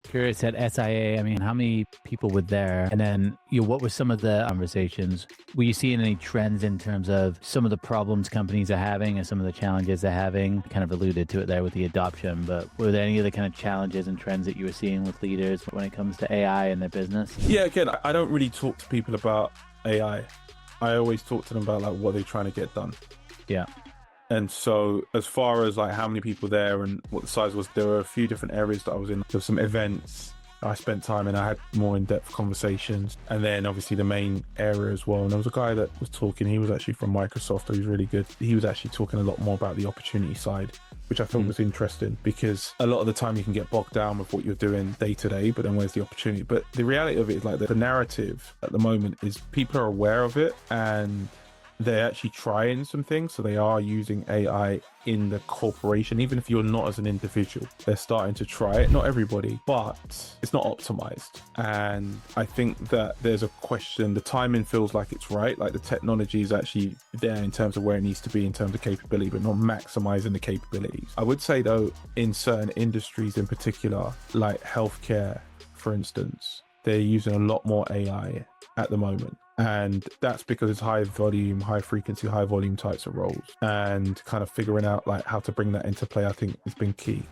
Curious at SIA, I mean, how many people were there? And then, what were some of the conversations? Were you seeing any trends in terms of some of the problems companies are having and some of the challenges they're having? You kind of alluded to it there with the adoption, but were there any other kind of challenges and trends that you were seeing with leaders when it comes to AI in their business? Yeah, again, I don't really talk to people about AI. I always talk to them about like what they're trying to get done. Yeah. And so as far as like how many people there and what the size was, there were a few different areas that I was in. There were some events I spent time in. I had more in-depth conversations. And then obviously the main area as well. And there was a guy that was talking, he was actually from Microsoft, he was really good. He was actually talking a lot more about the opportunity side, which I thought was interesting, because a lot of the time you can get bogged down with what you're doing day to day, but then where's the opportunity? But the reality of it is like the narrative at the moment is people are aware of it and they're actually trying some things. So they are using AI in the corporation, even if you're not as an individual, they're starting to try it. Not everybody, but it's not optimized. And I think that there's a question, the timing feels like it's right. Like the technology is actually there in terms of where it needs to be in terms of capability, but not maximizing the capabilities. I would say though, in certain industries in particular, like healthcare, for instance, they're using a lot more AI at the moment. And that's because it's high volume, high frequency, high volume types of roles, and kind of figuring out like how to bring that into play, I think has been key.